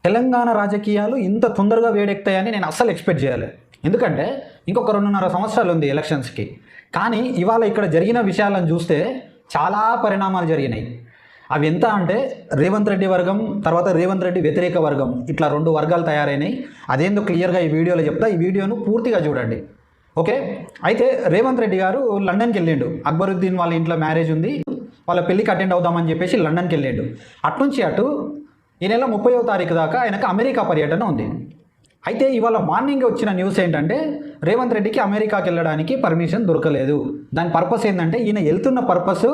తెలంగాణ రాజకీయాలు ఇంత తొందరగా వేడెక్కుతాయని నేను అస్సలు ఎక్స్పెక్ట్ చేయాలి. ఎందుకంటే ఇంకొక 2.5 సంవత్సరాలు ఉంది ఎలక్షన్స్కి. కానీ ఇవాళ ఇక్కడ జరిగిన విషయాలను చూస్తే చాలా పరిణామాలు జరిగినాయి. అవి ఎంత అంటే రేవంత్ రెడ్డి వర్గం, తర్వాత రేవంత్ రెడ్డి వ్యతిరేక వర్గం, ఇట్లా 2 వర్గాలు తయారైనాయి. అదేందో క్లియర్గా ఈ వీడియోలో చెప్తా. ఈ వీడియోను పూర్తిగా చూడండి, ఓకే? అయితే రేవంత్ రెడ్డి గారు లండన్కి వెళ్ళిండు. అక్బరుద్దీన్ వాళ్ళ ఇంట్లో మ్యారేజ్ ఉంది, వాళ్ళ పెళ్ళికి అటెండ్ అవుదామని చెప్పేసి లండన్కి వెళ్ళిండు. అట్నుంచి అటు ఈ నెల 30వ తారీఖు దాకా ఆయనకు అమెరికా పర్యటన ఉంది. అయితే ఇవాళ మార్నింగ్ వచ్చిన న్యూస్ ఏంటంటే రేవంత్ రెడ్డికి అమెరికాకి వెళ్ళడానికి పర్మిషన్ దొరకలేదు. దాని పర్పస్ ఏంటంటే ఈయన వెళ్తున్న పర్పస్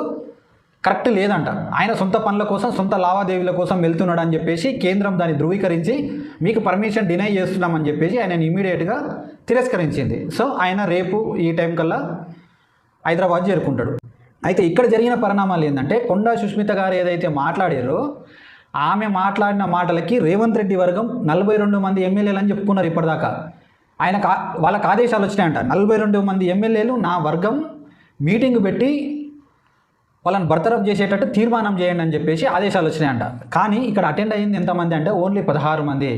కరెక్ట్ లేదంట. ఆయన సొంత పనుల కోసం, సొంత లావాదేవీల కోసం వెళ్తున్నాడు అని చెప్పేసి కేంద్రం దాన్ని ధృవీకరించి మీకు పర్మిషన్ డినై చేస్తున్నామని చెప్పేసి ఆయన ఇమీడియట్గా తిరస్కరించింది. సో ఆయన రేపు ఈ టైం కల్లా హైదరాబాద్ చేరుకుంటాడు. అయితే ఇక్కడ జరిగిన పరిణామాలు ఏంటంటే కొండా సుష్మిత గారు ఏదైతే మాట్లాడారో ఆమె మాట్లాడిన మాటలకి రేవంత్ రెడ్డి వర్గం 42 మంది ఎమ్మెల్యేలు అని చెప్పుకున్నారు ఇప్పటిదాకా. వాళ్ళకి ఆదేశాలు వచ్చినాయంట. 42 మంది ఎమ్మెల్యేలు నా వర్గం మీటింగ్ పెట్టి వాళ్ళని బర్తరఫ్ చేసేటట్టు తీర్మానం చేయండి అని చెప్పేసి ఆదేశాలు వచ్చినాయంట. కానీ ఇక్కడ అటెండ్ అయ్యింది ఎంతమంది అంటే ఓన్లీ 16 మంది.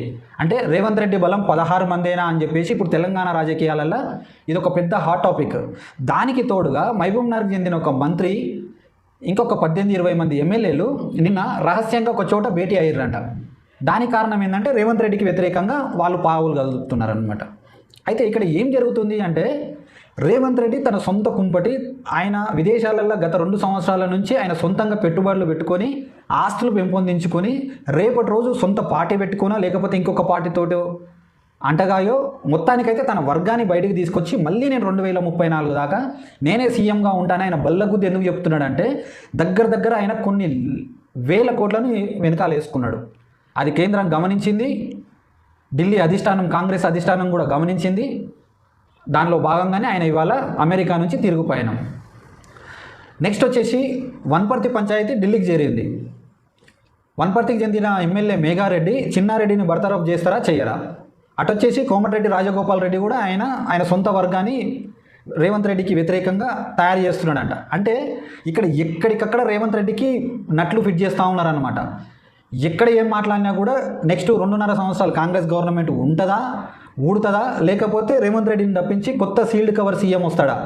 అంటే రేవంత్ రెడ్డి బలం 16 మందేనా అని చెప్పేసి ఇప్పుడు తెలంగాణ రాజకీయాలలో ఇది ఒక పెద్ద హాట్ టాపిక్. దానికి తోడుగా మహబూబ్నగర్కి చెందిన ఒక మంత్రి, ఇంకొక 18-20 మంది ఎమ్మెల్యేలు నిన్న రహస్యంగా ఒక చోట భేటీ అయ్యారంట. దానికి కారణం ఏంటంటే రేవంత్ రెడ్డికి వ్యతిరేకంగా వాళ్ళు పావులు కలుపుతున్నారనమాట. అయితే ఇక్కడ ఏం జరుగుతుంది అంటే రేవంత్ రెడ్డి తన సొంత కుంపటి, ఆయన విదేశాలలో గత 2 సంవత్సరాల నుంచి ఆయన సొంతంగా పెట్టుబడులు పెట్టుకొని ఆస్తులు పెంపొందించుకొని రేపటి రోజు సొంత పార్టీ పెట్టుకున్నా లేకపోతే ఇంకొక పార్టీతోటో అంటగాయో మొత్తానికైతే తన వర్గాన్ని బయటికి తీసుకొచ్చి మళ్ళీ నేను 2034 దాకా నేనే సీఎంగా ఉంటాను ఆయన బల్లగుద్ది ఎందుకు చెప్తున్నాడంటే దగ్గర ఆయన కొన్ని వేల కోట్లను వెనకాల వేసుకున్నాడు. అది కేంద్రం గమనించింది, ఢిల్లీ అధిష్టానం, కాంగ్రెస్ అధిష్టానం కూడా గమనించింది. దానిలో భాగంగానే ఆయన ఇవాళ అమెరికా నుంచి తిరుగుపోయాను. నెక్స్ట్ వచ్చేసి వనపర్తి పంచాయతీ ఢిల్లీకి చేరింది. వనపర్తికి చెందిన ఎమ్మెల్యే మేఘారెడ్డి చిన్నారెడ్డిని బర్తరఫ్ చేస్తారా చెయ్యరా? అటొచ్చేసి కోమటిరెడ్డి రాజగోపాల్ రెడ్డి కూడా ఆయన సొంత వర్గాన్ని రేవంత్ రెడ్డికి వ్యతిరేకంగా తయారు చేస్తున్నాడంట. అంటే ఇక్కడ ఎక్కడికక్కడ రేవంత్ రెడ్డికి నట్లు ఫిట్ చేస్తూ ఉన్నారనమాట. ఎక్కడ ఏం మాట్లాడినా కూడా నెక్స్ట్ 2.5 సంవత్సరాలు కాంగ్రెస్ గవర్నమెంట్ ఉంటుందా, ఊడుతుందా, లేకపోతే రేవంత్ రెడ్డిని తప్పించి కొత్త సీల్డ్ కవర్ సీఎం వస్తాడా?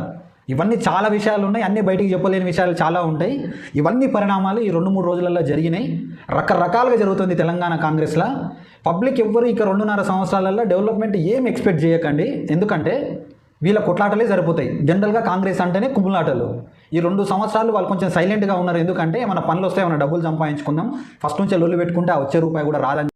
ఇవన్నీ చాలా విషయాలు ఉన్నాయి. అన్నీ బయటికి చెప్పలేని విషయాలు చాలా ఉంటాయి. ఇవన్నీ పరిణామాలు ఈ 2-3 రోజులలో జరిగినాయి. రకరకాలుగా జరుగుతుంది తెలంగాణ కాంగ్రెస్లో. పబ్లిక్ ఎవ్వరు ఇక 2.5 సంవత్సరాలలో డెవలప్మెంట్ ఏం ఎక్స్పెక్ట్ చేయకండి. ఎందుకంటే వీళ్ళ కొట్లాటలే సరిపోతాయి. జనరల్గా కాంగ్రెస్ అంటేనే కుమ్ములాటలు. ఈ 2 సంవత్సరాలు వాళ్ళు కొంచెం సైలెంట్గా ఉన్నారు. ఎందుకంటే మన పనులు వస్తే ఏమైనా డబ్బులు సంపాదించుకుందాం, ఫస్ట్ నుంచే లొల్లు పెట్టుకుంటే ఆ వచ్చే రూపాయి కూడా రాదని